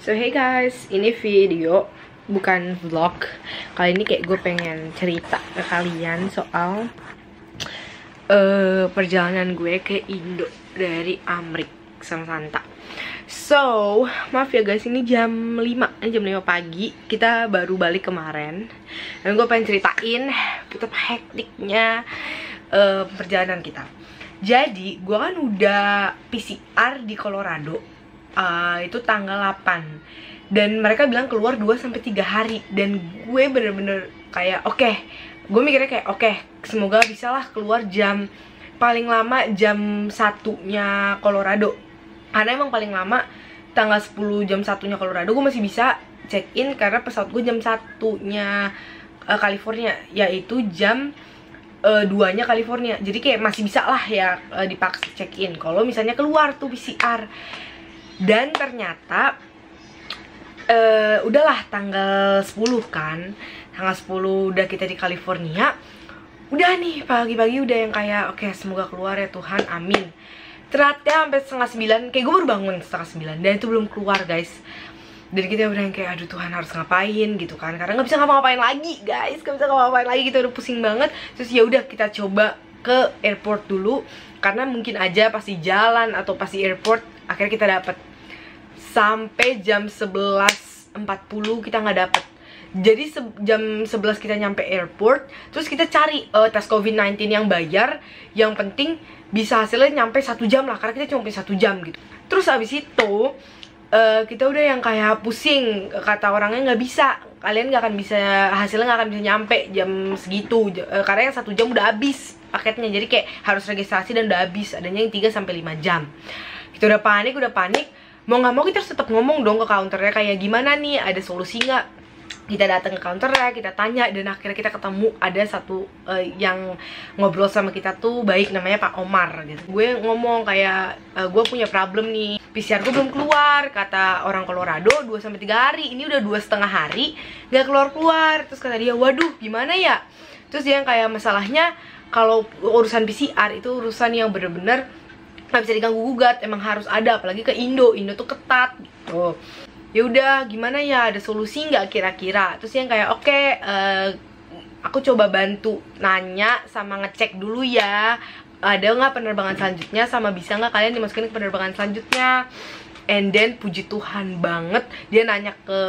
So hey guys, ini video bukan vlog. Kali ini kayak gue pengen cerita ke kalian soal perjalanan gue ke Indo dari Amrik sama Santa. So, maaf ya guys, ini jam 5 pagi. Kita baru balik kemarin. Dan gue pengen ceritain betapa hektiknya perjalanan kita. Jadi, gue kan udah PCR di Colorado. Itu tanggal 8 dan mereka bilang keluar 2-3 hari. Dan gue bener-bener kayak oke. Gue mikirnya kayak oke, semoga bisa lah keluar jam paling lama jam 1-nya Colorado. Karena emang paling lama tanggal 10 jam 1-nya Colorado gue masih bisa check in, karena pesawat gue jam 1-nya California, yaitu jam 2-nya California. Jadi kayak masih bisa lah ya dipaksa check in kalau misalnya keluar tuh PCR. Dan ternyata udahlah tanggal 10 kan. Tanggal 10 udah kita di California. Udah nih pagi-pagi udah yang kayak oke, semoga keluar ya Tuhan, amin. Ternyata sampai setengah 9, kayak gue baru bangun setengah 9 dan itu belum keluar guys. Dan kita udah yang kayak aduh Tuhan, harus ngapain gitu kan, karena nggak bisa ngapa-ngapain lagi guys, nggak bisa ngapa-ngapain lagi, kita udah pusing banget. Terus ya udah kita coba ke airport dulu, karena mungkin aja pasti jalan atau pasti airport. Akhirnya kita dapet sampai jam 11.40 kita nggak dapet. Jadi jam 11 kita nyampe airport. Terus kita cari tes COVID-19 yang bayar, yang penting bisa hasilnya nyampe 1 jam lah, karena kita cuma punya 1 jam gitu. Terus abis itu kita udah yang kayak pusing, kata orangnya nggak bisa, kalian nggak akan bisa, hasilnya nggak akan bisa nyampe jam segitu, karena yang 1 jam udah habis paketnya. Jadi kayak harus registrasi dan udah habis, adanya yang 3-5 jam. Kita udah panik, mau nggak mau kita harus tetap ngomong dong ke counternya, kayak gimana nih, ada solusi nggak. Kita datang ke counternya, kita tanya, dan akhirnya kita ketemu ada satu yang ngobrol sama kita tuh baik, namanya Pak Omar gitu. Gue ngomong kayak gue punya problem nih, PCR gue belum keluar, kata orang Colorado 2-3 hari, ini udah 2,5 hari nggak keluar. Terus kata dia, waduh gimana ya. Terus dia yang kayak masalahnya kalau urusan PCR itu urusan yang bener-bener nggak bisa diganggu gugat, emang harus ada, apalagi ke Indo tuh ketat gitu. Ya udah gimana ya, ada solusi nggak kira-kira. Terus yang kayak oke, aku coba bantu nanya sama ngecek dulu ya, ada nggak penerbangan selanjutnya, sama bisa nggak kalian dimasukin ke penerbangan selanjutnya. And then puji Tuhan banget, dia nanya ke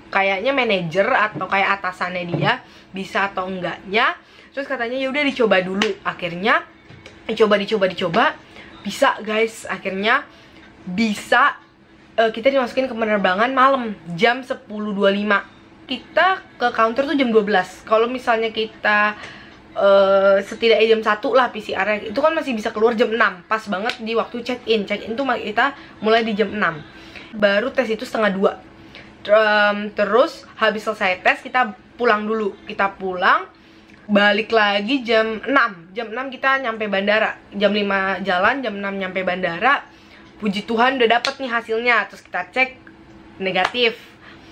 kayaknya manajer atau kayak atasannya dia, bisa atau enggaknya. Terus katanya ya udah dicoba dulu. Akhirnya dicoba bisa guys, akhirnya bisa. Kita dimasukin ke penerbangan malam jam 10.25. Kita ke counter tuh jam 12. Kalau misalnya kita setidaknya jam 1 lah PCR-nya, itu kan masih bisa keluar jam 6. Pas banget di waktu check-in. Check-in tuh kita mulai di jam 6. Baru tes itu setengah 2. Terus habis selesai tes kita pulang dulu. Kita pulang, balik lagi jam 6. Jam 6 kita nyampe bandara. Jam 5 jalan, jam 6 nyampe bandara. Puji Tuhan udah dapet nih hasilnya. Terus kita cek negatif.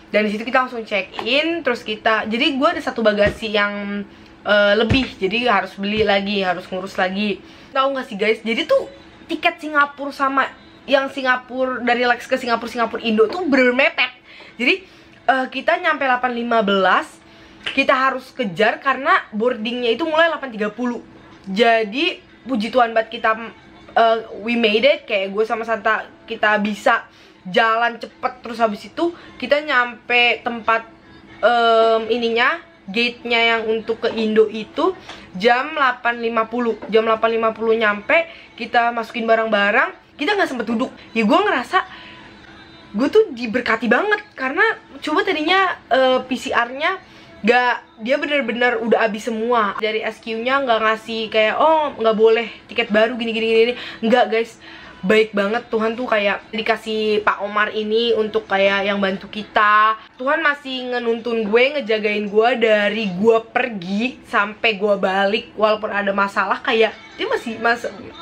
Dan disitu kita langsung check in. Terus kita, jadi gue ada satu bagasi yang lebih, jadi harus beli lagi, harus ngurus lagi. Tahu nggak sih guys, jadi tuh tiket Singapura sama yang Singapura, dari Lex ke Singapura Indo tuh bermepet. Jadi kita nyampe 8.15, kita harus kejar karena boardingnya itu mulai 8.30. Jadi puji Tuhan banget kita we made it, kayak gue sama Santa kita bisa jalan cepet. Terus habis itu kita nyampe tempat ininya, gate-nya yang untuk ke Indo itu jam 8.50. Jam 8.50 nyampe, kita masukin barang-barang, kita nggak sempet duduk. Ya gue ngerasa gue tuh diberkati banget, karena coba tadinya PCR-nya dia bener-bener udah habis semua. Dari SQ-nya nggak ngasih kayak oh nggak boleh tiket baru gini. Nggak guys, baik banget Tuhan tuh, kayak dikasih Pak Omar ini untuk kayak yang bantu kita. Tuhan masih ngenuntun gue, ngejagain gue dari gue pergi sampai gue balik. Walaupun ada masalah, kayak dia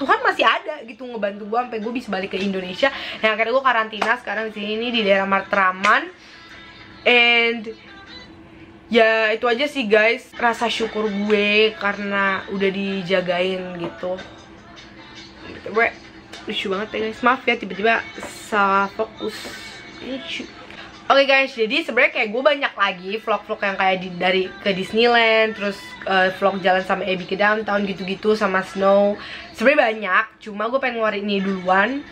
Tuhan masih ada gitu ngebantu gue sampai gue bisa balik ke Indonesia. Yang akhirnya gue karantina sekarang di sini di daerah Matraman. And ya itu aja sih guys, rasa syukur gue karena udah dijagain gitu. Gue lucu banget ya guys, maaf ya tiba-tiba salah fokus. Oke guys, jadi sebenarnya kayak gue banyak lagi vlog-vlog yang kayak dari ke Disneyland, terus vlog jalan sama Abby ke downtown gitu-gitu sama Snow. Sebenarnya banyak, cuma gue pengen ngeluarin ini duluan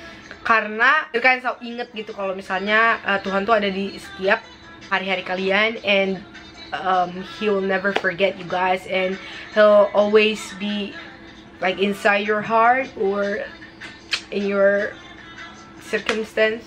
karena kalian selalu inget gitu kalau misalnya Tuhan tuh ada di setiap hari-hari kalian, and He will never forget you guys, and He'll always be like inside your heart or in your circumstance.